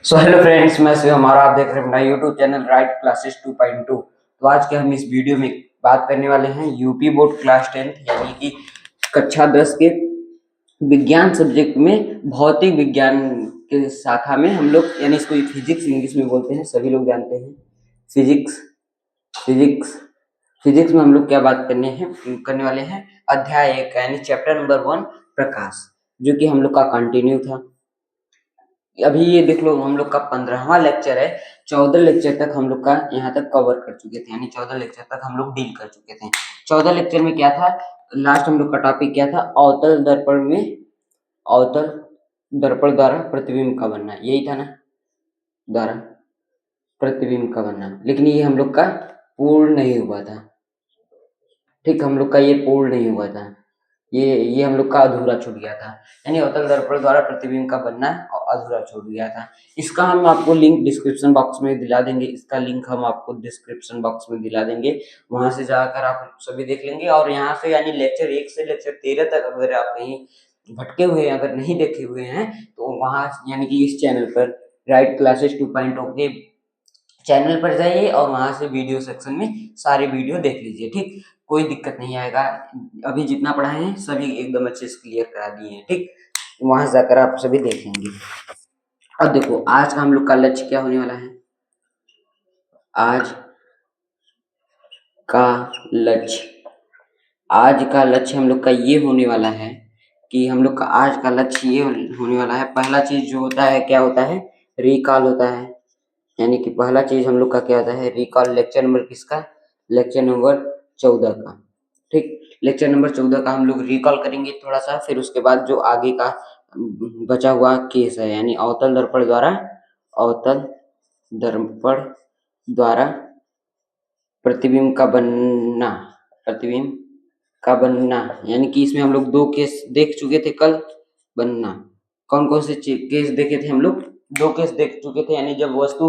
So hello friends, मैं शिव हमारा आप देख रहे हैं अपना यूट्यूब चैनल राइट क्लासेस 2.2। तो आज के हम इस वीडियो में बात करने वाले हैं यूपी बोर्ड क्लास 10th यानी कि कक्षा 10 के विज्ञान सब्जेक्ट में भौतिक विज्ञान के शाखा में हम लोग यानी इसको फिजिक्स इंग्लिश में बोलते हैं, सभी लोग जानते हैं। फिजिक्स फिजिक्स फिजिक्स में हम लोग क्या बात करने वाले हैं, अध्याय 1 यानी चैप्टर नंबर 1 प्रकाश, जो कि हम लोग का कंटिन्यू था। अभी ये देख लो, हम लोग का 15वां लेक्चर है। 14 लेक्चर तक हम लोग का यहाँ तक कवर कर चुके थे, यानी 14 लेक्चर तक हम लोग डील कर चुके थे। 14 लेक्चर में क्या था, लास्ट हम लोग का टॉपिक क्या था, अवतल दर्पण द्वारा प्रतिबिंब का बनना, यही था ना, द्वारा प्रतिबिंब का बनना। लेकिन ये हम लोग का पूर्ण नहीं हुआ था, ठीक, हम लोग का ये पूर्ण नहीं हुआ था, ये हम लोग का अधूरा छूट गया था, यानी अवतल दर्पण द्वारा प्रतिबिंब का बनना अधूरा छूट गया था। इसका हम आपको लिंक डिस्क्रिप्शन बॉक्स में दिला देंगे, वहां से जाकर आप सभी देख लेंगे। और यहाँ से यानी लेक्चर 1 से लेक्चर 13 तक अगर आप कहीं भटके हुए हैं, अगर नहीं देखे हुए हैं, तो वहां यानी कि इस चैनल पर राइट क्लासेस 2.0 के चैनल पर जाइए और वहां से वीडियो सेक्शन में सारे वीडियो देख लीजिए, ठीक, कोई दिक्कत नहीं आएगा। अभी जितना पढ़ाए हैं सभी एकदम अच्छे से क्लियर करा दिए हैं, ठीक, वहां जाकर आप सभी देखेंगे। अब देखो, आज का हम लोग का लक्ष्य क्या होने वाला है। आज का लक्ष्य हम लोग का ये होने वाला है कि हम लोग का आज का लक्ष्य ये होने वाला है, पहला चीज जो होता है, क्या होता है, रिकॉल होता है। यानी कि पहला चीज हम लोग का क्या होता है, रिकॉल। लेक्चर नंबर किसका, लेक्चर नंबर 14 का, ठीक, लेक्चर नंबर 14 का हम लोग रिकॉल करेंगे थोड़ा सा। फिर उसके बाद जो आगे का बचा हुआ केस है, यानी अवतल दर्पण द्वारा प्रतिबिंब का बनना, यानी कि इसमें हम लोग 2 केस देख चुके थे कल। बनना, कौन कौन से केस देखे थे हम लोग, 2 केस देख चुके थे, यानी जब वस्तु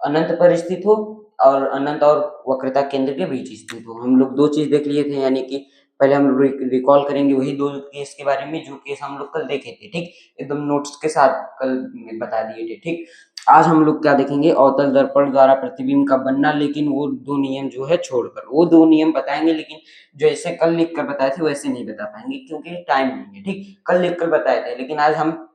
अनंत पर स्थित हो और अनंत और वक्रता केंद्र के बीच स्थित हो, हम लोग 2 चीज देख लिए थे। यानी कि पहले हम रिकॉल करेंगे वही 2 केस के बारे में जो केस हम लोग कल देखे थे, ठीक, एकदम नोट्स के साथ कल बता दिए थे, ठीक। आज हम लोग क्या देखेंगे, अवतल दर्पण द्वारा प्रतिबिंब का बनना, लेकिन वो 2 नियम जो है छोड़कर, वो 2 नियम बताएंगे, लेकिन जैसे कल लिख कर बताए थे वैसे नहीं बता पाएंगे क्योंकि टाइम नहीं है, ठीक। कल लिख कर बताए थे, लेकिन आज हम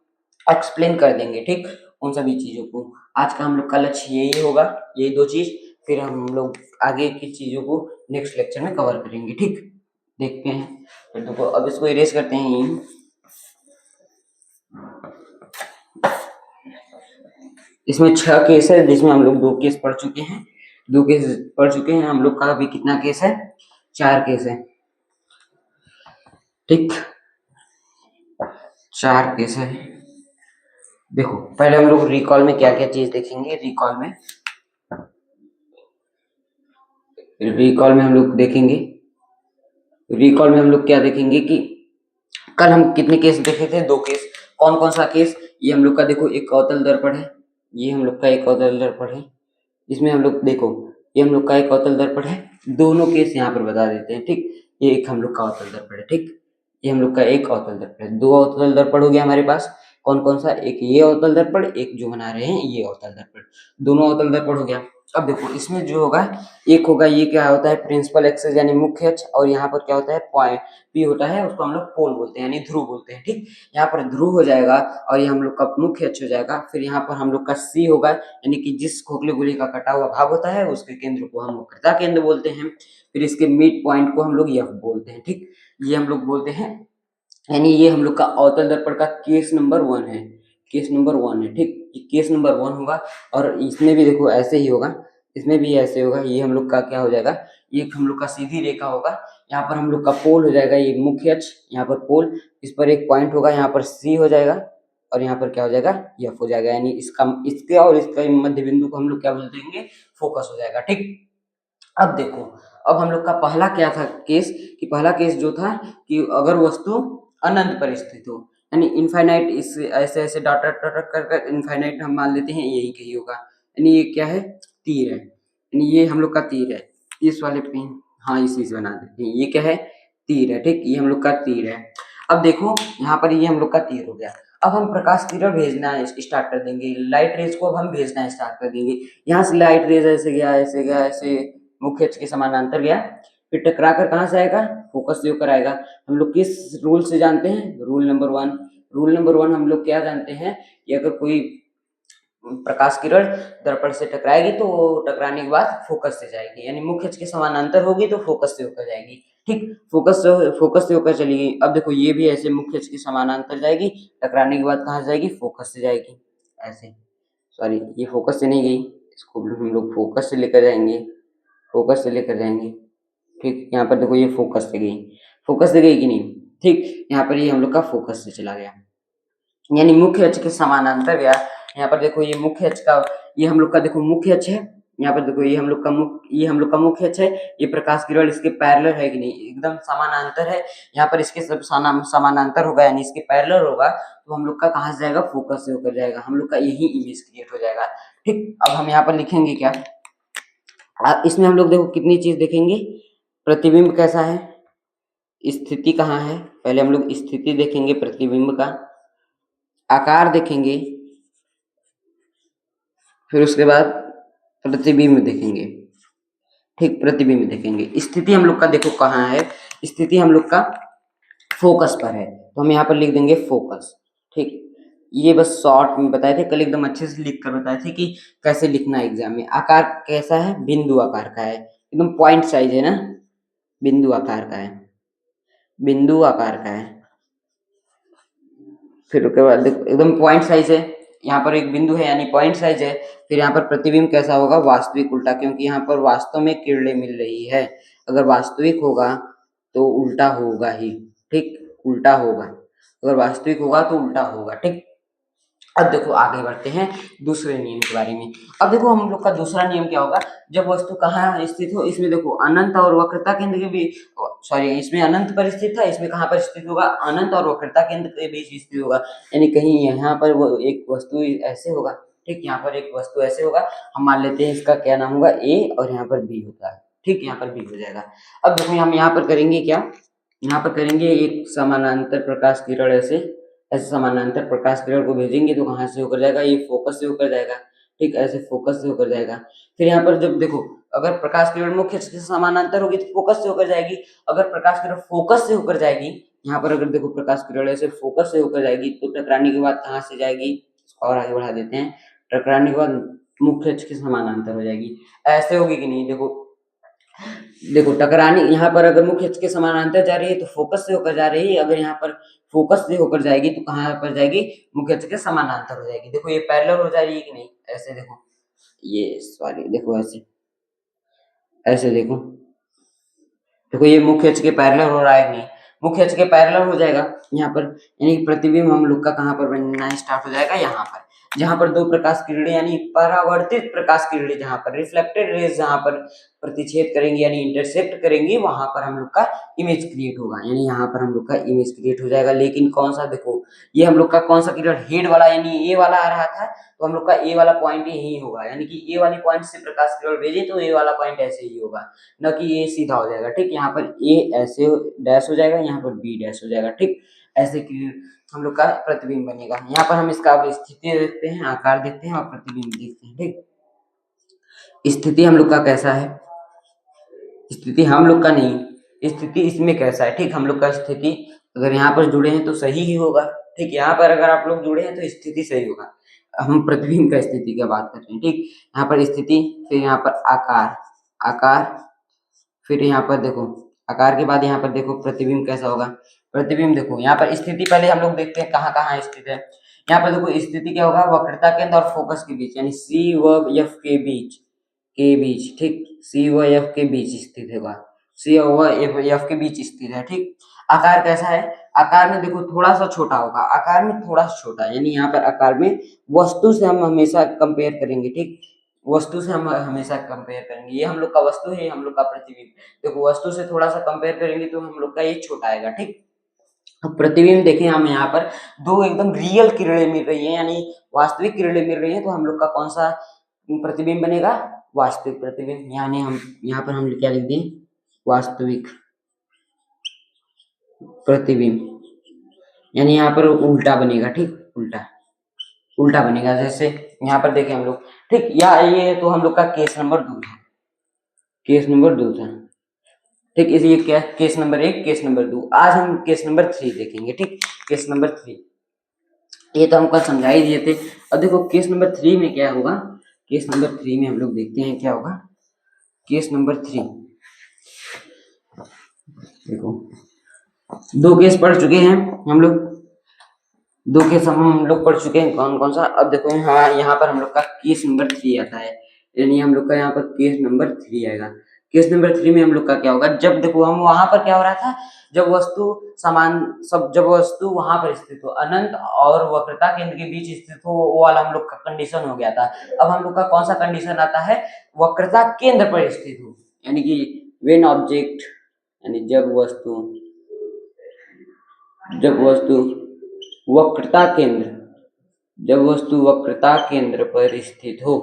एक्सप्लेन कर देंगे, ठीक, उन सभी चीजों को। आज का हम लोग का लक्ष्य यही होगा, यही 2 चीज, फिर हम लोग आगे की चीजों को नेक्स्ट लेक्चर में कवर करेंगे, ठीक। देखते हैं, फिर देखो, अब इसको इरेज करते हैं। इसमें 6 केस है, जिसमें हम लोग 2 केस पढ़ चुके हैं। हम लोग का अभी कितना केस है, 4 केस है, ठीक, 4 केस है। देखो, पहले हम लोग रिकॉल में क्या क्या चीज देखेंगे। रिकॉल में हम लोग क्या देखेंगे कि कल हम कितने केस देखे थे, 2 केस। कौन कौन सा केस, ये हम लोग का देखो, एक अवतल दर्पण है, ये हम लोग का एक अवतल दर्पण है। इसमें हम लोग देखो, ये हम लोग का एक अवतल दर्पण है, दोनों केस यहाँ पर बता देते हैं, ठीक। ये एक हम लोग का अवतल दर्पण है, ठीक, ये हम लोग का एक अवतल दर्पण है। 2 अवतल दर्पण हो गया हमारे पास। कौन कौन सा, एक ये अवतल दर्पण, एक जो बना रहे हैं ये अवतल दर्पण, दोनों अवतल दर्पण हो गया। अब देखो, इसमें जो होगा, एक होगा, ये क्या होता है, प्रिंसिपल एक्सिस यानी मुख्य अक्ष, और यहाँ पर क्या होता है, पॉइंट पी होता है, उसको हम लोग पोल बोलते हैं, यानी ध्रुव बोलते हैं, ठीक। यहाँ पर ध्रुव हो जाएगा और ये हम लोग का मुख्य अक्ष हो जाएगा। फिर यहाँ पर हम लोग का सी होगा, यानी कि जिस खोखले गोले का कटा हुआ भाग होता है उसके केंद्र को हम वक्रता केंद्र बोलते हैं। फिर इसके मिड पॉइंट को हम लोग एफ बोलते हैं, ठीक, ये हम लोग बोलते हैं। यानी ये हम लोग का अवतल दर्पण का केस नंबर 1 है, ठीक, ये केस नंबर 1 होगा। और इसमें भी देखो ऐसे ही होगा, इसमें भी ऐसे होगा। ये हम लोग का क्या हो जाएगा, ये हम लोग का सीधी रेखा होगा, यहाँ पर हम लोग का पोल हो जाएगा, ये मुख्य अक्ष, यहाँ पर पोल, इस पर एक पॉइंट होगा, यहाँ पर सी हो जाएगा, और यहाँ पर क्या हो जाएगा, एफ हो जाएगा। यानी इसके और इसका मध्य बिंदु को हम लोग क्या बोल देंगे, फोकस हो जाएगा, ठीक। अब देखो, अब हम लोग का पहला क्या था केस, कि पहला केस जो था कि अगर वस्तु अनंत पर स्थित हो, यानी इनफाइनाइट, इस ऐसे ऐसे डॉट डॉट डॉट कर इनफाइनाइट हम मान लेते हैं, यही कही होगा। यानी ये क्या है, तीर है, यानी ये हम लोग का तीर है, इस वाले पे, हाँ इसी से बना देते हैं, ये क्या है, तीर है, ठीक, ये हम लोग का तीर है। अब देखो, यहाँ पर ये हम लोग का तीर हो गया। अब हम प्रकाश किरण भेजना स्टार्ट कर देंगे, लाइट रेज को अब हम भेजना स्टार्ट कर देंगे। यहाँ से लाइट रेज ऐसे गया, ऐसे गया, ऐसे मुख्य अक्ष के समानांतर गया, फिर टकरा कर कहाँ से आएगा, फोकस से होकर आएगा। हम लोग किस रूल से जानते हैं, रूल नंबर 1। रूल नंबर 1 हम लोग क्या जानते हैं कि अगर कोई प्रकाश किरण दर्पण से टकराएगी तो टकराने के बाद फोकस से जाएगी, यानी मुख्य अक्ष के समानांतर होगी तो फोकस से होकर जाएगी। ठीक, फोकस से होकर चलेगी। अब देखो ये भी ऐसे मुख्य अक्ष के समानांतर जाएगी, टकराने के बाद कहाँ से जाएगी, फोकस से जाएगी। ऐसे, सॉरी ये फोकस से नहीं गई, इसको हम लोग फोकस से लेकर जाएंगे, फोकस से लेकर जाएंगे। ठीक, यहाँ पर देखो ये फोकस से गई, फोकस से गई कि नहीं। ठीक, यहाँ पर ये हम लोग का फोकस से चला गया, यानी मुख्य अक्ष के समानांतर गया। यहाँ पर देखो ये मुख्य अक्ष का, ये हम लोग का देखो मुख्य अक्ष है। यहाँ पर देखो ये हम लोग का मुख्य अक्ष है। ये प्रकाश किरण इसके पैरेलल है कि नहीं, एकदम समानांतर है। यहाँ पर इसके सब समानांतर होगा, यानी इसके पैरेलल होगा, तो हम लोग का कहाँ से जाएगा, फोकस से होकर जाएगा, हम लोग का यही इमेज क्रिएट हो जाएगा। ठीक, अब हम यहाँ पर लिखेंगे क्या, इसमें हम लोग देखो कितनी चीज देखेंगे, प्रतिबिंब कैसा है, स्थिति कहाँ है, पहले हम लोग स्थिति देखेंगे प्रतिबिंब का, आकार देखेंगे, फिर उसके बाद प्रतिबिंब देखेंगे। ठीक, प्रतिबिंब देखेंगे। स्थिति हम लोग का देखो कहाँ है, स्थिति हम लोग का फोकस पर है, तो हम यहाँ पर लिख देंगे फोकस। ठीक, ये बस शॉर्ट में बताए थे, कल एकदम अच्छे से लिख कर बताए थे कि कैसे लिखना है एग्जाम में। आकार कैसा है, बिंदु आकार का है, एकदम पॉइंट साइज है ना, बिंदु आकार का है, बिंदु आकार का है। फिर उसके बाद देखो एकदम पॉइंट साइज है, यहाँ पर एक बिंदु है यानी पॉइंट साइज है। फिर यहाँ पर प्रतिबिंब कैसा होगा, वास्तविक उल्टा, क्योंकि यहाँ पर वास्तव में किरणें मिल रही है। अगर वास्तविक होगा तो उल्टा होगा ही। ठीक, उल्टा होगा, अगर वास्तविक होगा तो उल्टा होगा। ठीक, अब देखो आगे बढ़ते हैं दूसरे नियम के बारे में। अब देखो हम लोग का दूसरा नियम क्या होगा, जब वस्तु कहाँ स्थित हो, इसमें देखो अनंत और वक्रता केंद्र के बीच, सॉरी इसमें अनंत पर स्थित था, इसमें कहाँ पर स्थित होगा, अनंत और वक्रता केंद्र के बीच स्थित होगा, यानी कहीं यहाँ पर वो एक वस्तु ऐसे होगा। ठीक, यहाँ पर एक वस्तु ऐसे होगा, हम मान लेते हैं इसका क्या नाम होगा, ए, और यहाँ पर बी होता है। ठीक, यहाँ पर बी हो जाएगा। अब देखो हम यहाँ पर करेंगे क्या, यहाँ पर करेंगे एक समानांतर प्रकाश किरण, ऐसे समानांतर प्रकाश किरण को भेजेंगे तो कहाँ से होकर जाएगा, ये फोकस से होकर जाएगा। ठीक, ऐसे फोकस से होकर जाएगा। फिर यहाँ पर जब देखो अगर प्रकाश किरण मुख्य अक्ष के समानांतर होगी तो फोकस से होकर जाएगी, अगर प्रकाश किरण फोकस से होकर जाएगी, यहाँ पर अगर देखो प्रकाश किरण ऐसे फोकस से होकर जाएगी तो टकराने के बाद कहाँ से जाएगी, और आगे बढ़ा देते हैं, टकराने के बाद मुख्य अक्ष के समानांतर हो जाएगी। ऐसे होगी कि नहीं, देखो देखो टकराने, यहाँ पर अगर मुख्य अक्ष के समानांतर जा रही है तो फोकस से होकर जा रही है, अगर यहाँ पर फोकस से होकर जाएगी तो कहाँ पर जाएगी, मुख्य अक्ष के समानांतर हो जाएगी। देखो ये पैरेलल हो जा रही है कि नहीं, ऐसे देखो, ये सॉरी देखो ऐसे, ऐसे देखो, देखो ये मुख्य अक्ष के पैरेलल हो रहा है कि नहीं, मुख्य अक्ष के पैरेलल हो जाएगा यहाँ पर, यानी प्रतिबिंब हम लोग का कहाँ पर बनना स्टार्ट हो जाएगा, यहाँ पर, जहाँ पर दो प्रकाश किरणें यानी परावर्तित प्रकाश किरणें, जहाँ पर रिफ्लेक्टेड रेज जहाँ पर प्रतिच्छेद करेंगी यानी इंटरसेप्ट करेंगी, वहां पर हम लोग का इमेज क्रिएट होगा, यानी यहाँ पर हम लोग का इमेज क्रिएट हो जाएगा। लेकिन कौन सा, देखो ये हम लोग का कौन सा किरण, हेड वाला यानी ए वाला आ रहा था, तो हम लोग का ए वाला पॉइंट यही होगा, यानी कि ए वाली पॉइंट से प्रकाश किरण भेजे तो ए वाला पॉइंट ऐसे ही होगा, न कि ये सीधा हो जाएगा। ठीक, यहाँ पर ए ऐसे डैश हो जाएगा, यहाँ पर बी डैश हो जाएगा। ठीक, ऐसे कि हम लोग का प्रतिबिंब बनेगा। यहाँ पर हम इसका अब स्थिति देखते हैं, आकार देखते हैं और प्रतिबिंब देखते हैं। ठीक, स्थिति हम लोग का कैसा है, स्थिति हम लोग का नहीं, स्थिति इसमें कैसा है। ठीक, हम लोग का स्थिति अगर यहाँ पर जुड़े हैं तो सही ही होगा। ठीक, यहाँ पर अगर आप लोग जुड़े हैं तो स्थिति सही होगा। हम प्रतिबिंब का स्थिति की बात कर रहे हैं। ठीक, यहाँ पर स्थिति, फिर यहाँ पर आकार, आकार, फिर यहाँ पर देखो आकार के बाद यहाँ पर देखो प्रतिबिंब कैसा होगा, प्रतिबिंब देखो यहाँ पर स्थिति पहले हम लोग देखते हैं कहाँ कहाँ स्थित है। यहाँ पर देखो स्थिति क्या होगा, वक्रता केंद्र और फोकस के बीच, यानी सी व एफ के बीच, के बीच। ठीक, सी व एफ के बीच स्थित होगा, सी व एफ के बीच स्थित है। ठीक, आकार कैसा है, आकार में देखो थोड़ा सा छोटा होगा, आकार में थोड़ा सा छोटा, यानी यहाँ पर आकार में वस्तु से हम हमेशा कंपेयर करेंगे। ठीक, वस्तु से हम हमेशा कंपेयर करेंगे, ये हम लोग का वस्तु है, हम लोग का प्रतिबिंब, देखो वस्तु से थोड़ा सा कंपेयर करेंगे तो हम लोग का ये छोटा आएगा। ठीक, अब प्रतिबिंब देखें हम यहाँ पर दो एकदम रियल किरणें मिल रही है, यानी वास्तविक किरणें मिल रही है, तो हम लोग का कौन सा प्रतिबिंब बनेगा, वास्तविक प्रतिबिंब, यानी हम यहाँ पर हम क्या लिख दें, वास्तविक प्रतिबिंब, यानी यहाँ पर उल्टा बनेगा। ठीक, उल्टा उल्टा बनेगा। जैसे यहाँ पर देखें हम लोग, ठीक, या ये तो हम लोग का केस नंबर 2 था, केस नंबर 2 था, ठीक। इस ये क्या, केस नंबर 1, केस नंबर 2। आज हम केस नंबर 3 देखेंगे, ठीक। केस नंबर 3 ये तो हम कल समझा ही दिए थे। अब देखो केस नंबर 3 में क्या होगा, केस नंबर 3 में हम लोग देखते हैं क्या होगा। केस नंबर 3 देखो, 2 केस पढ़ चुके हैं हम लोग, 2 केस हम लोग पढ़ चुके हैं, कौन कौन सा। अब देखो यहाँ पर हम लोग का केस नंबर 3 आता है, यानी हम लोग का यहाँ पर केस नंबर 3 आएगा। केस नंबर 3 में हम लोग का क्या होगा, जब देखो हम वहां पर क्या हो रहा था, जब वस्तु समान सब, जब वस्तु वहां पर स्थित हो, अनंत और वक्रता केंद्र के बीच स्थित हो, वो वाला हम लोग का कंडीशन हो गया था। अब हम लोग का कौन सा कंडीशन आता है, वक्रता केंद्र पर स्थित हो, यानी कि व्हेन ऑब्जेक्ट, यानी जब वस्तु वक्रता केंद्र, जब वस्तु वक्रता केंद्र पर स्थित हो,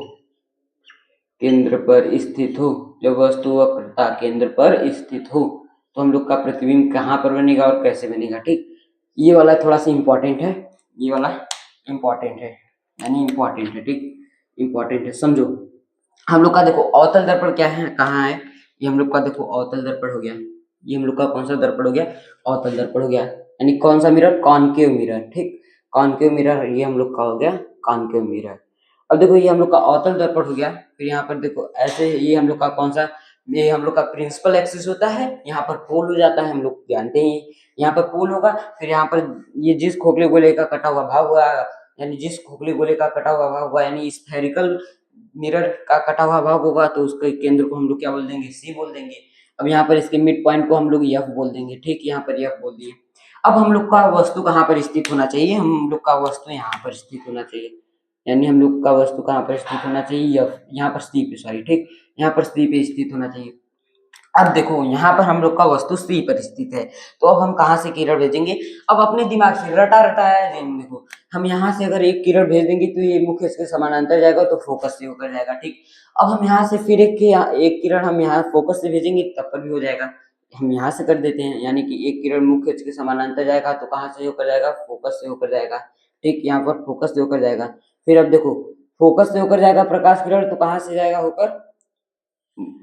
केंद्र पर स्थित हो, जब वस्तु वक्रता केंद्र पर स्थित हो, तो हम लोग का प्रतिबिंब कहाँ पर बनेगा और कैसे बनेगा, ठीक। ये वाला थोड़ा सा इंपॉर्टेंट है, ये वाला इंपॉर्टेंट है, यानी इंपॉर्टेंट है, ठीक, इंपॉर्टेंट है, समझो। हम लोग का देखो अवतल दर्पण क्या है, कहाँ है, ये हम लोग का देखो अवतल दर्पण हो गया, ये हम लोग का कौन सा दर्पण हो गया, अवतल दर्पण हो गया, यानी कौन सा मिरर, कॉनकेव मिरर, ठीक। कॉनकेव मिरर ये हम लोग का हो गया, कॉनकेव मिरर। अब देखो ये हम लोग का अवतल दर्पण हो गया। फिर यहाँ पर देखो ऐसे, ये हम लोग का कौन सा, ये हम लोग का प्रिंसिपल एक्सिस होता है, यहाँ पर पोल हो जाता है, हम लोग जानते ही, यहाँ पर पोल होगा। फिर यहाँ पर ये जिस खोखले गोले का कटा हुआ भाग हुआ, यानी जिस खोखले गोले का कटा हुआ भाग हुआ, यानी स्फेरिकल मिरर का कटा हुआ भाग होगा, तो उसके केंद्र को हम लोग क्या बोल देंगे, सी बोल देंगे। अब यहाँ पर इसके मिड पॉइंट को हम लोग एफ बोल देंगे, ठीक, यहाँ पर एफ बोल दिए। अब हम लोग का वस्तु कहाँ पर स्थित होना चाहिए, हम लोग का वस्तु यहाँ पर स्थित होना चाहिए, यानी हम लोग का वस्तु कहाँ पर स्थित होना चाहिए, एफ, यहाँ पर सी पे, सॉरी, ठीक, यहाँ पर सी पे स्थित होना चाहिए। अब देखो यहाँ पर हम लोग का वस्तु सी पर स्थित है, तो अब हम कहाँ से किरण भेजेंगे, अब अपने दिमाग से रटा रटाया है, देखो हम यहाँ से अगर एक किरण भेज देंगे तो ये मुख्य इसके समानांतर जाएगा, तो फोकस से होकर जाएगा, ठीक। अब हम यहाँ से फिर एक किरण हम यहाँ फोकस से भेजेंगे तब पर भी हो जाएगा, हम यहाँ से कर देते हैं, यानी कि एक किरण मुख्य के समानांतर जाएगा तो कहाँ से होकर जाएगा, फोकस से होकर जाएगा, ठीक, यहाँ पर फोकस से होकर जाएगा। फिर अब देखो फोकस से होकर जाएगा प्रकाश किरण, तो कहाँ से जाएगा होकर,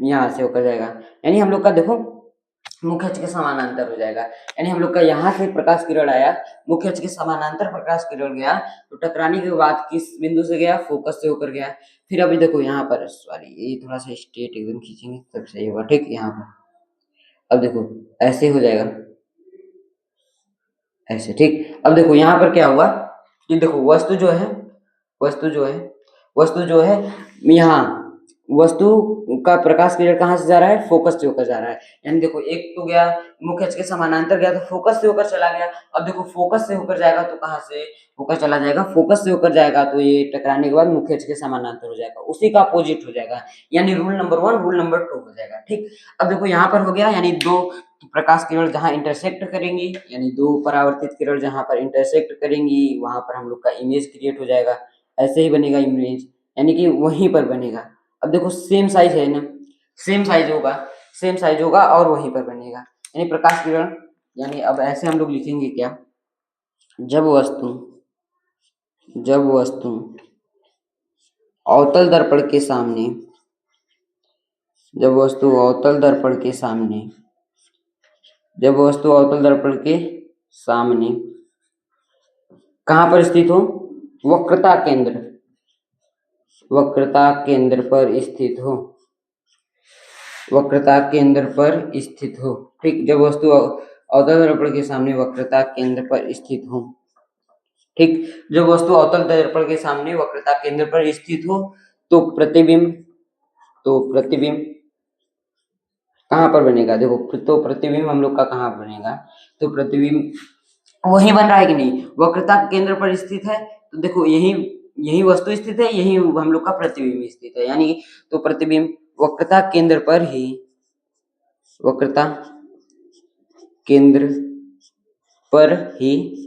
यहाँ से होकर जाएगा, यानी हम लोग का देखो मुख्य अक्ष के समानांतर हो जाएगा, यानी हम लोग का यहाँ से प्रकाश किरण आया, मुख्य अक्ष के समानांतर प्रकाश किरण गया, तो टकराने के बाद किस बिंदु से गया, फोकस से होकर गया। फिर अभी देखो यहाँ पर, सॉरी ये थोड़ा सा स्ट्रेट एकदम खींचेंगे तब सही होगा, ठीक, यहाँ पर अब देखो ऐसे हो जाएगा, ऐसे, ठीक। अब देखो यहाँ पर क्या हुआ, कि देखो वस्तु जो है, वस्तु जो है, वस्तु जो है, यहाँ वस्तु का प्रकाश किरण कहाँ से जा रहा है, फोकस से होकर जा रहा है, यानी देखो एक तो गया मुख्य अक्ष के समानांतर गया तो फोकस से होकर चला गया। अब देखो फोकस से होकर जाएगा तो कहाँ से होकर चला जाएगा, फोकस से होकर जाएगा तो ये टकराने के बाद मुख्य अक्ष के समानांतर हो जाएगा, उसी का अपोजिट हो जाएगा, यानी रूल नंबर 1 रूल नंबर 2 हो जाएगा, ठीक। अब देखो यहाँ पर हो गया, यानी दो प्रकाश किरण जहाँ इंटरसेक्ट करेंगी, यानी दो परावर्तित किरण जहाँ पर इंटरसेक्ट करेंगी, वहां पर हम लोग का इमेज क्रिएट हो जाएगा, ऐसे ही बनेगा इमेज, यानी कि वहीं पर बनेगा। अब देखो सेम साइज है ना, सेम साइज होगा, सेम साइज होगा और वहीं पर बनेगा, यानी प्रकाश किरण, यानी अब ऐसे हम लोग लिखेंगे क्या, जब वस्तु अवतल दर्पण के सामने, जब वस्तु अवतल दर्पण के सामने, जब वस्तु अवतल दर्पण के सामने कहाँ पर स्थित हो, वक्रता केंद्र, वक्रता केंद्र पर स्थित हो, वक्रता केंद्र पर स्थित हो, ठीक। जब वस्तु अवतल दर्पण के सामने वक्रता केंद्र पर स्थित हो, ठीक। जब वस्तु अवतल दर्पण के सामने वक्रता केंद्र पर स्थित हो, तो प्रतिबिंब, तो प्रतिबिंब कहाँ पर बनेगा, देखो तो प्रतिबिंब हम लोग का कहाँ बनेगा, तो प्रतिबिंब वही बन रहा है कि नहीं, वक्रता केंद्र पर स्थित है, तो देखो यही यही वस्तु स्थित है, यही हम लोग का प्रतिबिंब स्थित है, यानी तो प्रतिबिंब वक्रता केंद्र पर ही, वक्रता केंद्र पर ही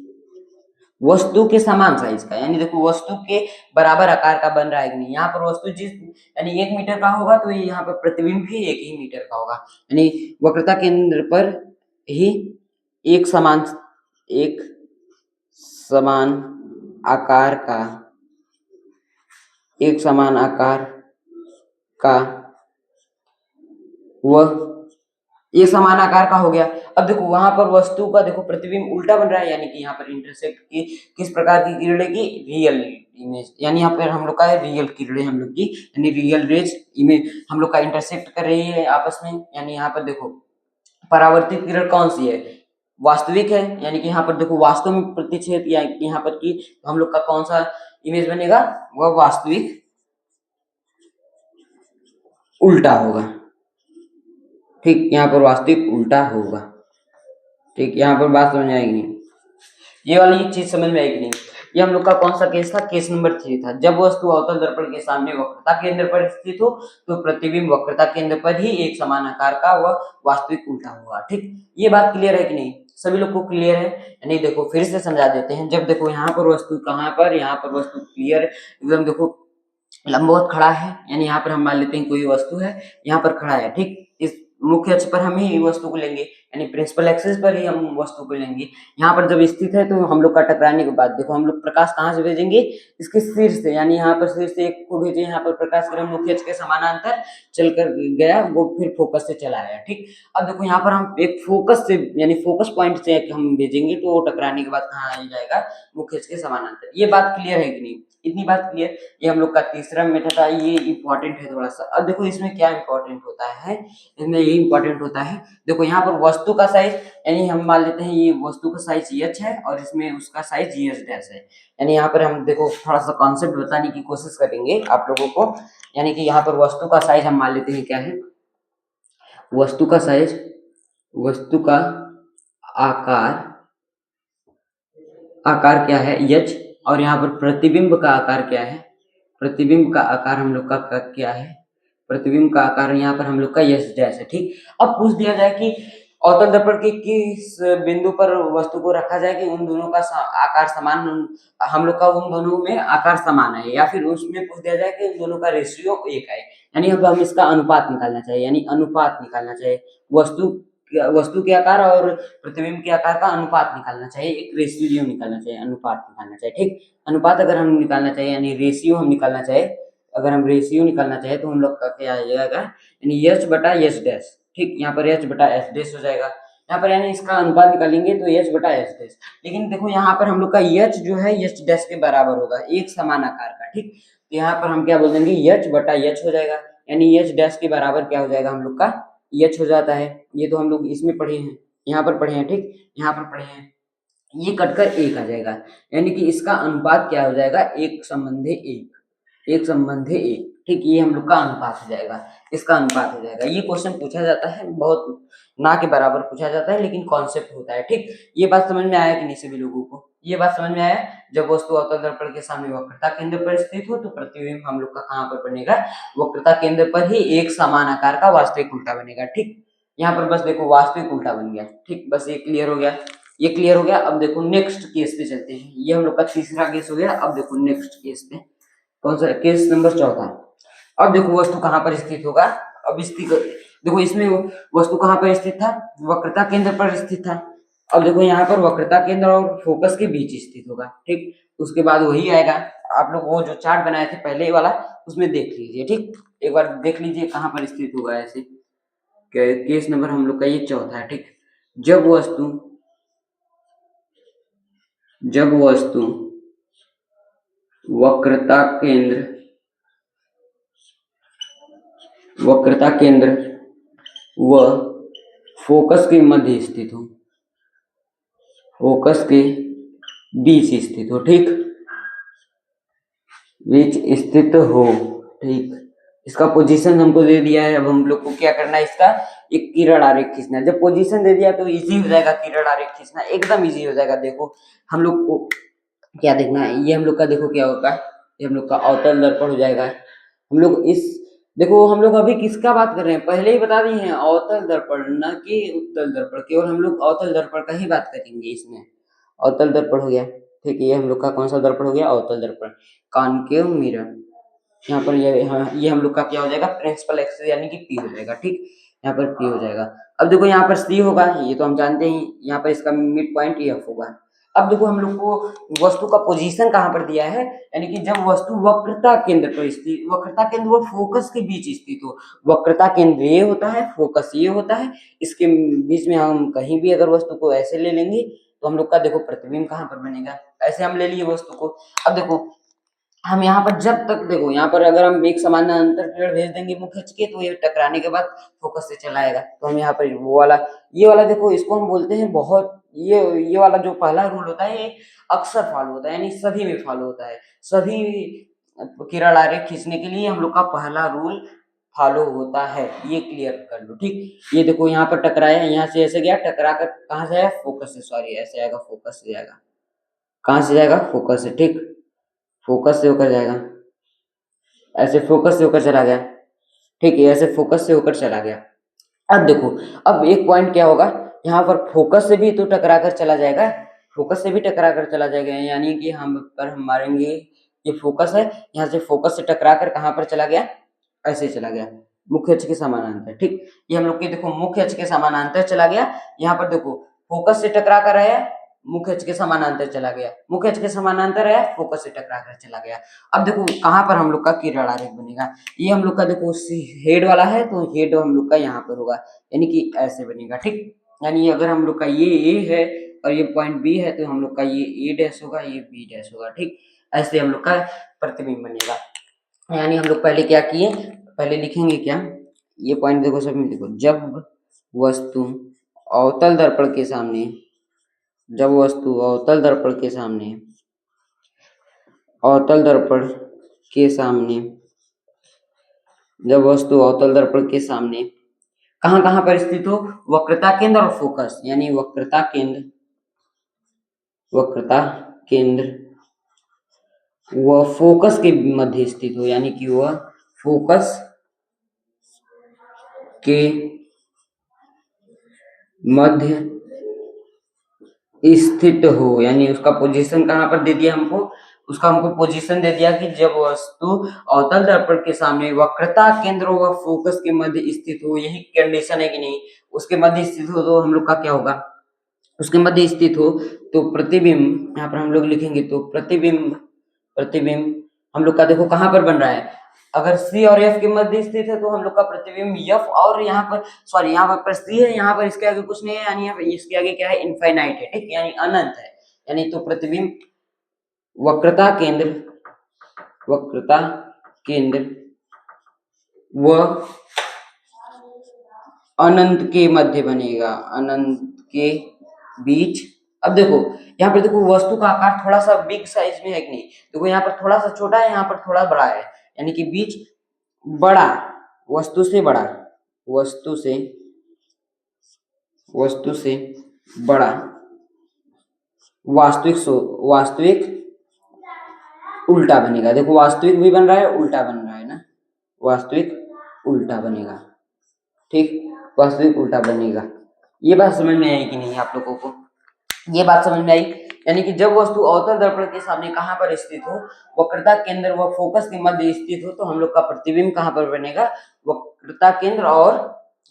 वस्तु के समान साइज का, यानी देखो वस्तु के बराबर आकार का बन रहा है कि नहीं, यहाँ पर वस्तु जिस, यानी 1 मीटर का होगा तो ये यहाँ पर प्रतिबिंब भी 1 ही मीटर का होगा, यानी वक्रता केंद्र पर ही एक समान आकार का, एक समान आकार का वह, ये समान आकार का हो गया। अब देखो वहां पर वस्तु का देखो प्रतिबिंब उल्टा बन रहा है, यानी कि यहाँ पर इंटरसेक्ट की किस प्रकार की किरणें की, रियल इमेज, यानी यहाँ पर हम लोग का है रियल किरणें हम लोग की, यानी रियल रेज इमेज हम लोग का इंटरसेक्ट कर रही है आपस में। यानी यहाँ पर देखो परावर्तित किरण कौन सी है, वास्तविक है, यानी कि यहाँ पर देखो वास्तव में प्रतिच्छेद या यहाँ पर की हम लोग का कौन सा इमेज बनेगा, वह वास्तविक उल्टा होगा। ठीक, यहाँ पर वास्तविक उल्टा होगा। ठीक, यहाँ पर बात समझ आएगी नहीं, ये वाली चीज समझ में आएगी नहीं। ये हम लोग का कौन सा केस था, केस नंबर 3 था। जब वस्तु अवतल दर्पण के सामने वक्रता केंद्र पर स्थित हो तो प्रतिबिंब वक्रता केंद्र पर ही एक समान आकार का व वास्तविक उल्टा होगा। ठीक, ये बात क्लियर है कि नहीं, सभी लोग को क्लियर है? यानी देखो फिर से समझा देते हैं। जब देखो यहाँ पर वस्तु कहाँ पर, यहाँ पर वस्तु क्लियर एकदम देखो लंबवत खड़ा है, यानी यहाँ पर हम मान लेते हैं कोई वस्तु है यहाँ पर खड़ा है। ठीक, इस मुख्य अक्ष पर हम ही वस्तु को लेंगे, यानी प्रिंसिपल एक्सिस पर ही हम वस्तु को लेंगे। यहाँ पर जब स्थित है तो हम लोग का टकराने के बाद देखो हम लोग प्रकाश कहाँ से भेजेंगे, इसके शीर्ष से, यानी यहाँ पर शीर्ष से एक को भेजे, यहाँ पर प्रकाश किरण मुख्य अक्ष के समानांतर चलकर गया, वो फिर फोकस से चला आया। ठीक, अब देखो यहाँ पर हम एक फोकस से यानी फोकस पॉइंट से हम भेजेंगे तो वो टकराने के बाद कहाँ आ जाएगा, मुख्य अक्ष के समानांतर। ये बात क्लियर है कि नहीं, इतनी बात क्लियर। ये हम लोग का तीसरा मेथड था, ये इंपॉर्टेंट है थोड़ा सा। अब देखो इसमें क्या इंपॉर्टेंट होता है, इसमें ये इंपॉर्टेंट होता है, देखो यहाँ पर वस्तु का साइज, यानी हम मान लेते हैं ये वस्तु का साइज h है और इसमें उसका साइज h डैश है। यानी यहाँ पर हम देखो थोड़ा सा कॉन्सेप्ट बताने की कोशिश करेंगे आप लोगों को। यानी कि यहाँ पर वस्तु का साइज हम मान लेते हैं क्या है, वस्तु का साइज, वस्तु का आकार, आकार क्या है h, और यहाँ पर प्रतिबिंब का आकार क्या है, प्रतिबिंब का आकार हम लोग का क्या है, प्रतिबिंब का आकार यहाँ पर हम लोग का यश डैश है। ठीक, अब पूछ दिया जाए कि अवतल दर्पण के किस बिंदु पर वस्तु को रखा जाए कि उन दोनों का आकार समान, हम लोग का उन दोनों में आकार समान है, या फिर उसमें पूछ दिया जाए कि उन दोनों का रेशियो 1 है, यानी अब हम इसका अनुपात निकालना चाहिए, यानी अनुपात निकालना चाहिए, वस्तु के आकार और प्रतिबिंब के आकार का अनुपात निकालना चाहिए, एक रेशियो निकालना चाहिए, अनुपात निकालना चाहिए। ठीक, अनुपात अगर हम निकालना चाहिए यानी रेशियो हम निकालना चाहे, अगर हम रेशियो निकालना चाहे तो हम लोग का क्या आ जाएगा, यानी एच बटा एच डैश। ठीक, यहाँ पर एच बटा एच डैश हो जाएगा, यहाँ पर यानी इसका अनुपात निकालेंगे तो एच बटा एच डैश। लेकिन देखो यहाँ पर हम लोग का एच जो है एच डैश के बराबर होगा, एक समान आकार का। ठीक, तो यहाँ पर हम क्या बोल देंगे, एच बटा एच हो जाएगा, यानी एच डैश के बराबर क्या हो जाएगा हम लोग का, एच हो जाता है। ये तो हम लोग इसमें पढ़े हैं, यहाँ पर पढ़े हैं। ठीक, यहाँ पर पढ़े हैं, ये कटकर 1 आ जाएगा, यानी कि इसका अनुपात क्या हो जाएगा, 1 संबंधी 1, 1 संबंधी 1। ठीक, ये हम लोग का अनुपात हो जाएगा, इसका अनुपात हो जाएगा। ये क्वेश्चन पूछा जाता है, बहुत ना के बराबर पूछा जाता है, लेकिन कॉन्सेप्ट होता है। ठीक, ये बात समझ में आया कि नहीं सभी लोगों को, ये बात समझ में आया? जब वस्तु अवतल दर्पण के सामने वक्रता केंद्र पर स्थित हो तो प्रतिबिंब हम लोग का कहाँ पर बनेगा, वक्रता केंद्र पर ही एक समान आकार का वास्तविक उल्टा बनेगा। ठीक, यहाँ पर बस देखो वास्तविक उल्टा बन गया। ठीक, बस ये क्लियर हो गया, ये क्लियर हो गया। अब देखो नेक्स्ट केस पे चलते हैं, ये हम लोग का तीसरा केस हो गया। अब देखो नेक्स्ट केस पे, कौन सा केस नंबर 4। अब देखो वस्तु कहाँ पर स्थित होगा, अब देखो इसमें वस्तु कहाँ पर स्थित था, वक्रता केंद्र पर स्थित था। अब देखो यहाँ पर वक्रता केंद्र और फोकस के बीच स्थित होगा। ठीक, उसके बाद वही आएगा, आप लोग वो जो चार्ट बनाए थे पहले वाला उसमें देख लीजिए। ठीक, एक बार देख लीजिए कहाँ पर स्थित होगा। ऐसे केस नंबर हम लोग का ये 4 है। ठीक, जब वस्तु वक्रता केंद्र व फोकस के मध्य स्थित हो, फोकस के बीच स्थित हो। ठीक, बीच स्थित हो। ठीक, इसका पोजीशन हमको दे दिया है, अब हम लोग को क्या करना है, इसका एक किरण आरेख खींचना है। जब पोजीशन दे दिया तो इजी हो जाएगा, किरण आरेख खींचना एकदम इजी हो जाएगा। देखो हम लोग को क्या देखना है, ये हम लोग का देखो क्या होगा, ये हम लोग का अवतल दर्पण हो जाएगा। हम लोग इस देखो हम लोग अभी किसका बात कर रहे हैं, पहले ही बता दिए हैं, अवतल दर्पण न कि उत्तल दर्पण, केवल हम लोग अवतल दर्पण का ही बात करेंगे इसमें। अवतल दर्पण हो गया। ठीक है, ये हम लोग का कौन सा दर्पण हो गया, अवतल दर्पण, कॉनकेव मिरर। यहाँ पर ये हम लोग का क्या हो जाएगा, प्रिंसिपल एक्सिस यानी कि पी हो जाएगा। ठीक, यहाँ पर पी हो जाएगा। अब देखो यहाँ पर सी होगा, ये तो हम जानते हैं, यहाँ पर इसका मिड पॉइंट एफ होगा। अब देखो हम लोग को वस्तु का पोजीशन कहाँ पर दिया है, यानी कि जब वस्तु वक्रता केंद्र पर स्थित, वक्रता केंद्र व फोकस के बीच स्थित हो। वक्रता केंद्र ये होता है, फोकस ये होता है, इसके बीच में हम कहीं भी अगर वस्तु को ऐसे ले लेंगे तो हम लोग का देखो प्रतिबिंब कहाँ पर बनेगा, ऐसे हम ले लिए वस्तु को। अब देखो हम यहाँ पर जब तक देखो यहाँ पर अगर हम एक समानांतर किरण भेज देंगे मुख्य अक्ष के, तो ये टकराने के बाद फोकस से चला आएगा। तो हम यहाँ पर वो वाला, ये वाला देखो इसको हम बोलते हैं बहुत, ये वाला जो पहला रूल होता है ये अक्सर फॉलो होता है, यानी सभी में फॉलो होता है। सभी किरण आरेख खींचने के लिए हम लोग का पहला रूल फॉलो होता है, ये क्लियर कर लो ठीक। ये देखो यहाँ पर टकराया, यहाँ से ऐसे गया, टकरा कर कहाँ से आया, फोकस से, सॉरी ऐसे आएगा, फोकस से जाएगा, कहाँ से जाएगा, फोकस से, ठीक, फोकस से होकर जाएगा, ऐसे फोकस से होकर चला गया, ठीक है, ऐसे फोकस से होकर चला गया। अब देखो, अब एक पॉइंट क्या होगा, यहाँ पर फोकस से भी तो टकरा कर चला जाएगा, फोकस से भी टकरा कर चला जाएगा, यानी कि हम पर हम मारेंगे, ये फोकस है, यहाँ से फोकस से टकरा कर कहाँ पर चला गया, ऐसे चला गया, मुख्य अक्ष के समानांतर, ठीक। ये हम लोग के देखो मुख्य अक्ष के समानांतर चला गया, यहाँ पर देखो फोकस से टकरा कर आया, मुख्य अक्ष के समानांतर चला गया, मुख्य अक्ष के समानांतर आया, फोकस से टकरा कर चला गया। अब देखो कहाँ पर हम लोग का किरण आरेख बनेगा, ये हम लोग का देखो हेड वाला है, तो हेड हम लोग का यहाँ पर होगा, यानी कि ऐसे बनेगा, ठीक। यानी अगर हम लोग का ये ए है और ये पॉइंट बी है, तो हम लोग का ये ए डैश होगा, ये बी डैश होगा, ठीक। ऐसे हम लोग का प्रतिबिंब बनेगा। यानी हम लोग पहले क्या किए, पहले लिखेंगे क्या, ये पॉइंट देखो सब में देखो, जब वस्तु अवतल दर्पण के सामने, जब वस्तु अवतल दर्पण के सामने, अवतल दर्पण के सामने, जब वस्तु अवतल दर्पण के सामने कहाँ कहाँ पर स्थित हो, वक्रता केंद्र और फोकस, यानी वक्रता केंद्र, वक्रता केंद्र व फोकस के मध्य स्थित हो, यानी कि वह फोकस के मध्य स्थित हो, यानी उसका पोजीशन कहाँ पर दे दिया हमको, उसका हमको पोजीशन दे दिया कि जब वस्तु अवतल दर्पण के सामने वक्रता केंद्र व फोकस के मध्य स्थित हो, यही कंडीशन है कि नहीं, उसके मध्य स्थित हो तो हम लोग का क्या होगा, उसके मध्य स्थित हो तो प्रतिबिंब, यहाँ पर हम लोग लिखेंगे तो प्रतिबिंब, प्रतिबिंब हम लोग का देखो कहाँ पर बन रहा है, अगर सी और एफ के मध्य स्थित है तो हम लोग का प्रतिबिंब एफ, और यहाँ पर सॉरी यहाँ पर सी है, यहाँ पर इसके आगे कुछ नहीं है, यानी इसके आगे क्या है, इनफाइनाइट है, ठीक, यानी अनंत है, यानी तो प्रतिबिंब वक्रता केंद्र, वक्रता केंद्र व अनंत के मध्य बनेगा, अनंत के बीच। अब देखो यहाँ पर देखो वस्तु का आकार थोड़ा सा बिग साइज में है कि नहीं, देखो यहाँ पर थोड़ा सा छोटा है, यहाँ पर थोड़ा बड़ा है, यानी कि बीच बड़ा, वस्तु से बड़ा, वस्तु से, वस्तु से बड़ा, वास्तविक वास्तविक उल्टा बनेगा, देखो वास्तविक भी बन रहा है, उल्टा बन रहा है ना, वास्तविक उल्टा बनेगा, ठीक, वास्तविक उल्टा बनेगा। ये बात समझ में आई कि नहीं आप लोगों को, ये बात समझ में आई, यानी कि जब वस्तु अवतल दर्पण के सामने कहाँ पर स्थित हो, वक्रता केंद्र व फोकस के मध्य स्थित हो, तो हम लोग का प्रतिबिंब कहाँ पर बनेगा, वक्रता केंद्र और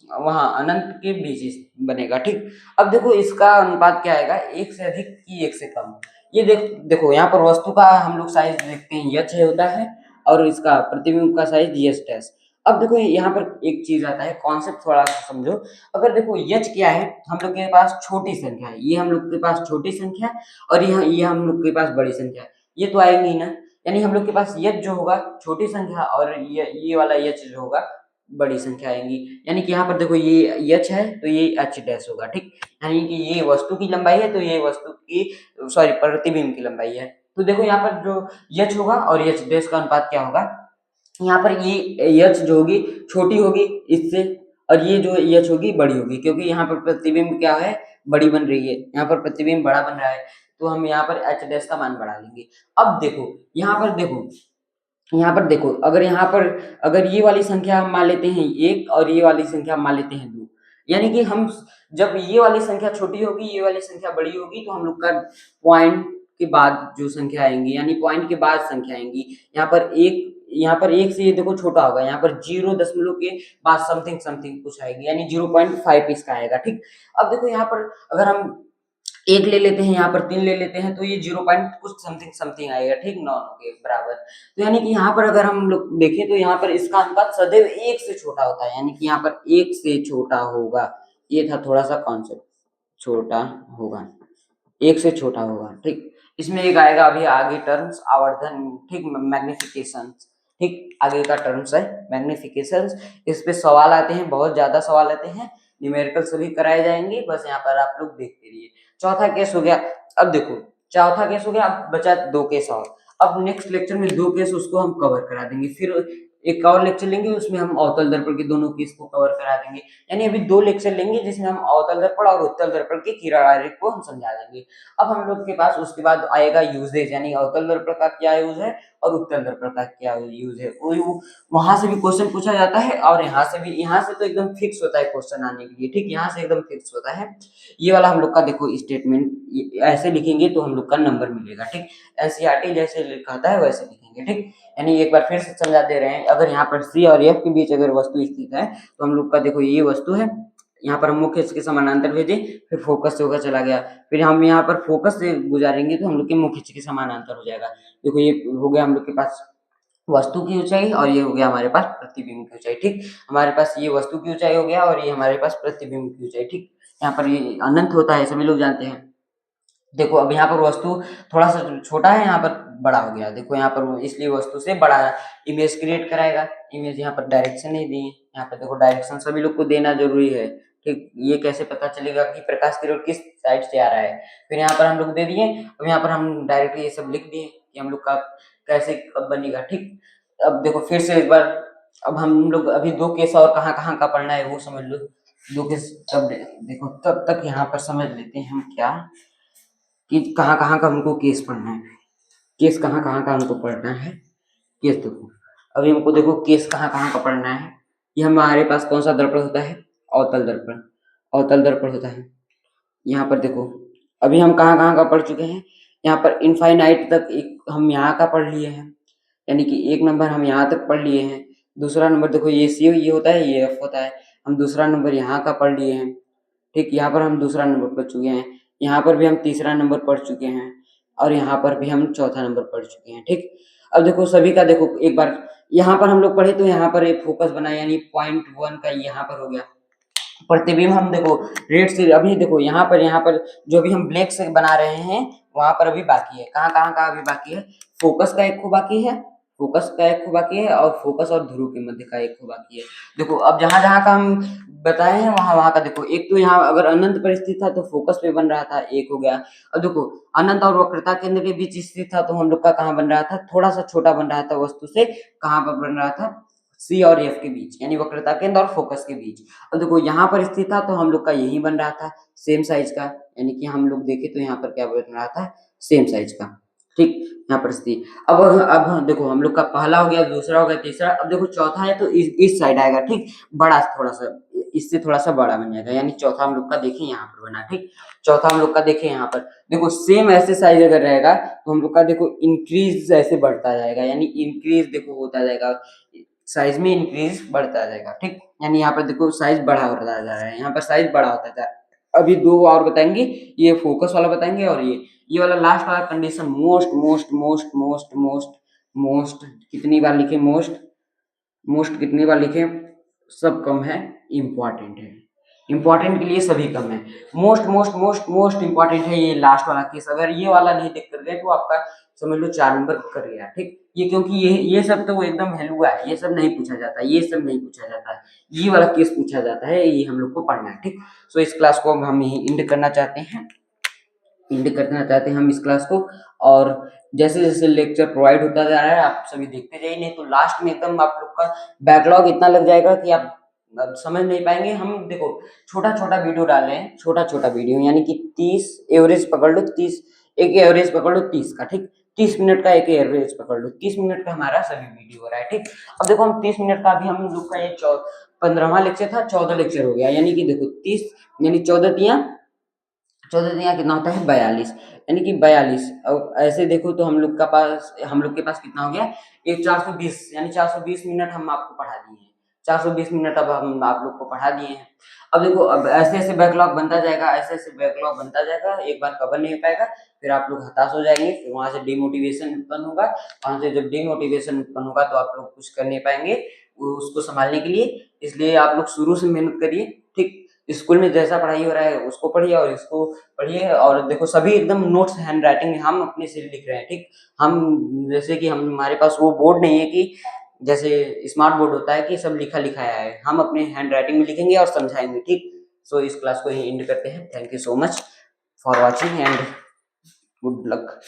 वहां अनंत के बीच बनेगा, ठीक। अब देखो इसका अनुपात क्या आएगा, एक से अधिक की एक से कम। ये देखो यहाँ पर वस्तु का हम लोग साइज देखते हैं, यच होता है, और इसका प्रतिबिंब का साइज यच डैश। अब देखो यहाँ पर एक चीज आता है, कॉन्सेप्ट थोड़ा सा समझो, अगर देखो यच क्या है, हम लोग के पास छोटी संख्या है, ये हम लोग के पास छोटी संख्या है, और ये हम लोग के पास बड़ी संख्या है, ये तो आएंगी ना, यानी हम लोग के पास यच जो होगा छोटी संख्या, और ये वाला यच जो होगा बड़ी संख्या आएंगी, यानी कि यहाँ पर देखो ये यच है तो ये एच डैश होगा, ठीक, यानी कि ये वस्तु की लंबाई है तो ये वस्तु की सॉरी प्रतिबिंब की लंबाई है। तो देखो यहाँ पर जो यच होगा और यच डैश का अनुपात क्या होगा, यहाँ पर ये यच जो होगी छोटी होगी इससे, और ये जो यच होगी बड़ी होगी, क्योंकि यहाँ पर प्रतिबिंब क्या है, बड़ी बन रही है, यहाँ पर प्रतिबिंब बड़ा बन रहा है, तो हम यहाँ पर एच डैश का मान बढ़ा लेंगे। अब देखो यहाँ पर देखो, यहाँ पर देखो अगर यहाँ पर अगर ये वाली संख्या हम मान लेते हैं एक, और ये वाली संख्या हम मान लेते हैं दो, यानी कि हम जब ये वाली संख्या छोटी होगी, ये वाली संख्या बड़ी होगी, तो हम लोग का पॉइंट के बाद जो संख्या आएंगी, यानी पॉइंट के बाद संख्या आएंगी, यहाँ पर एक से ये देखो छोटा होगा, यहाँ पर 0 के बाद समथिंग समथिंग कुछ आएगी, यानी 0.5 इसका आएगा, ठीक। अब देखो यहाँ पर अगर हम 1 ले लेते हैं, यहाँ पर 3 ले लेते हैं, तो ये 0 पॉइंट कुछ समथिंग समथिंग आएगा, ठीक, 9 के बराबर। तो यानी कि यहाँ पर अगर हम लोग देखें तो यहाँ पर इसका अनुपात सदैव 1 से छोटा होता है, यानी कि यहाँ पर 1 से छोटा होगा। ये था थोड़ा-सा कॉन्सेप्ट, छोटा होगा, 1 से छोटा होगा, ठीक। इसमें एक आएगा अभी आगे टर्म्स आवर्धन, ठीक, मैग्निफिकेशन, ठीक, आगे का टर्म्स है मैग्निफिकेशन। इस पे सवाल आते हैं, बहुत ज़्यादा सवाल आते हैं, न्यूमेरिकल सभी कराए जाएंगे, बस यहाँ पर आप लोग देखते रहिए। चौथा केस हो गया। अब देखो, चौथा केस हो गया, अब बचा 2 केस और। अब नेक्स्ट लेक्चर में 2 केस उसको हम कवर करा देंगे, फिर एक और लेक्चर लेंगे, उसमें हम अवतल दर्पण के दोनों केस को कवर करा देंगे। यानी अभी 2 लेक्चर लेंगे जिसमें हम अवतल दर्पण और उत्तल दर्पण के किरण आरेख को हम समझा देंगे। अब हम लोग के पास उसके बाद आएगा यूजेज, यानी अवतल दर्पण का क्या यूज है और उत्तल दर्पण का क्या यूज है। वहां से भी क्वेश्चन पूछा जाता है और यहाँ से भी। यहाँ से तो एकदम फिक्स होता है क्वेश्चन आने के लिए, ठीक, यहाँ से एकदम फिक्स होता है। ये वाला हम लोग का देखो स्टेटमेंट ऐसे लिखेंगे तो हम लोग का नंबर मिलेगा, ठीक। एनसीईआरटी जैसे लिखाता है वैसे लिखेंगे, ठीक। यानी एक बार फिर से समझा दे रहे हैं, अगर यहाँ पर सी और एफ के बीच अगर वस्तु स्थित है तो हम लोग का देखो ये वस्तु है, यहाँ पर हम मुख्य अक्ष के समानांतर भेजे, फिर फोकस से होकर चला गया, फिर हम यहाँ पर फोकस से गुजारेंगे तो हम लोग के मुख्य अक्ष के समानांतर हो जाएगा। देखो ये हो गया हम लोग के पास वस्तु की ऊंचाई और ये हो गया हमारे पास प्रतिबिंब की ऊंचाई, ठीक। हमारे पास ये वस्तु की ऊंचाई हो गया और ये हमारे पास प्रतिबिंब की ऊंचाई, ठीक। यहाँ पर ये अनंत होता है, सभी लोग जानते हैं। देखो अब यहाँ पर वस्तु थोड़ा सा छोटा है, यहाँ पर बड़ा हो गया। देखो यहाँ पर इसलिए वस्तु से बड़ा इमेज क्रिएट कराएगा। इमेज यहाँ पर डायरेक्शन नहीं दी है, यहाँ पर देखो डायरेक्शन सभी लोग को देना जरूरी है, ठीक। ये कैसे पता चलेगा कि प्रकाश किरण किस साइड से आ रहा है। फिर यहाँ पर हम लोग दे दिए, अब यहाँ पर हम डायरेक्ट ये सब लिख दिए कि हम लोग का कैसे कब बनेगा, ठीक। अब देखो फिर से एक बार, अब हम लोग अभी 2 केस और कहाँ कहाँ का पढ़ना है वो समझ लो। 2 केस तब देखो, तब तक यहाँ पर समझ लेते हैं हम क्या कि कहाँ कहाँ का हमको केस पढ़ना है। केस कहाँ कहाँ का हमको पढ़ना है, केस देखो अभी हमको देखो केस कहाँ कहाँ का पढ़ना है। ये हमारे पास कौन सा दर्पण होता है, अवतल दर्पण, अवतल दर्पण होता है। यहाँ पर देखो अभी हम कहाँ कहाँ का पढ़ चुके हैं, यहाँ पर इनफाइनाइट तक एक हम यहाँ का पढ़ लिए हैं, यानी कि 1 नंबर हम यहाँ तक पढ़ लिए हैं। दूसरा नंबर देखो ये सी ये होता है, ये एफ होता है, हम दूसरा नंबर यहाँ का पढ़ लिए हैं, ठीक। यहाँ पर हम दूसरा नंबर पढ़ चुके हैं, यहाँ पर भी हम तीसरा नंबर पढ़ चुके हैं और यहाँ पर भी हम चौथा नंबर पढ़ चुके हैं, ठीक। अब देखो सभी का देखो एक बार यहाँ पर हम लोग पढ़े तो यहाँ पर एक फोकस बना, यानी पॉइंट 1 का यहाँ पर हो गया। प्रतिबिंब हम देखो रेड से अभी देखो यहाँ पर जो भी हम ब्लैक से बना रहे हैं वहां पर अभी बाकी है। कहाँ कहाँ का अभी बाकी है, फोकस का एक खो बाकी है, फोकस का एक खो बाकी है और फोकस और ध्रुव के मध्य का एक खो बाकी है। देखो अब जहां जहां का हम बताए हैं वहां वहां का देखो, एक तो यहाँ अगर अनंत पर स्थित था तो फोकस पे बन रहा था, एक हो गया। अब देखो अनंत और वक्रता केंद्र के बीच स्थित था तो हम लोग का कहाँ बन रहा था, थोड़ा सा छोटा बन रहा था वस्तु से, कहाँ पर बन रहा था, सी और एफ के बीच, यानी वक्रता केंद्र और फोकस के बीच। अब देखो यहाँ पर स्थित था तो हम लोग का यही बन रहा था सेम साइज का, यानी कि हम लोग देखे तो यहाँ पर क्या बन रहा था, सेम साइज का, ठीक। यहाँ पर स्थिति अब देखो हम लोग का पहला हो गया, दूसरा हो गया, तीसरा। अब देखो चौथा है तो इस साइड आएगा, ठीक, बड़ा थोड़ा सा, इससे थोड़ा सा बड़ा बन जाएगा, यानी चौथा हम लोग का देखें यहाँ पर बना, ठीक। चौथा हम लोग का देखें यहाँ पर देखो सेम ऐसे साइज अगर रहेगा तो हम लोग का देखो इंक्रीज ऐसे बढ़ता जाएगा, यानी इंक्रीज देखो होता जाएगा, साइज में इंक्रीज बढ़ता जाएगा, ठीक। यानी यहाँ पर देखो साइज बड़ा होता जा रहा है, यहाँ पर साइज बड़ा होता जा रहा है। अभी 2 और बताएंगे, ये फोकस वाला बताएंगे और ये वाला लास्ट वाला condition most most most most most most कितनी बार लिखे, मोस्ट मोस्ट कितनी बार लिखे, सब कम है, इम्पॉर्टेंट है। इम्पॉर्टेंट के लिए सभी कम है, most most most most important है ये लास्ट वाला केस। अगर ये वाला नहीं देख कर गए तो आपका समझ लो 4 नंबर कर गया, ठीक। ये क्योंकि ये सब तो एकदम हलवा है, ये सब नहीं पूछा जाता, ये सब नहीं पूछा जाता, ये वाला केस पूछा जाता है, ये हम लोग को पढ़ना है, ठीक। सो इस क्लास को हम यही इंड करना चाहते हैं, इंड करना चाहते हैं हम इस क्लास को। और जैसे जैसे लेक्चर प्रोवाइड होता जा रहा है आप सभी देखते जाइए, नहीं तो लास्ट में एकदम आप लोग का बैकलॉग इतना लग जाएगा कि आप अब समझ नहीं पाएंगे। हम देखो छोटा छोटा वीडियो डाल रहे हैं, छोटा छोटा वीडियो, यानी कि 30 एवरेज पकड़ लो, 30 एक एवरेज पकड़ लो 30 का, ठीक। 30 मिनट का एक एवरेज पकड़ लो, 30 मिनट का हमारा सभी वीडियो हो रहा है, ठीक। अब देखो हम 30 मिनट का अभी हम लोग का ये 15वां लेक्चर था, 14 लेक्चर हो गया, यानी कि देखो 30 यानी 14 कितना होता है 42, यानी कि 42। अब ऐसे देखो तो हम लोग के पास कितना हो गया, एक 420, यानी 420 मिनट हम आपको पढ़ा दिए हैं। 420 मिनट अब हम आप लोग को पढ़ा दिए हैं। अब देखो, अब ऐसे ऐसे बैकलॉग बनता जाएगा, ऐसे ऐसे बैकलॉग बनता जाएगा, एक बार कवर नहीं हो पाएगा, फिर आप लोग हताश हो जाएंगे, फिर वहां से डिमोटिवेशन उत्पन्न होगा। वहां से जब डिमोटिवेशन उत्पन्न होगा तो आप लोग कुछ कर नहीं पाएंगे उसको संभालने के लिए। इसलिए आप लोग शुरू से मेहनत करिए, ठीक। स्कूल में जैसा पढ़ाई हो रहा है उसको पढ़िए और इसको पढ़िए। और देखो, सभी एकदम नोट्स हैंड राइटिंग में हम अपने से लिख रहे हैं, ठीक। हम जैसे कि हम हमारे पास वो बोर्ड नहीं है कि जैसे स्मार्ट बोर्ड होता है कि सब लिखा लिखाया है, हम अपने हैंड राइटिंग में लिखेंगे और समझाएंगे, ठीक। सो इस क्लास को यही एंड करते हैं। Thank you so much for watching and good luck.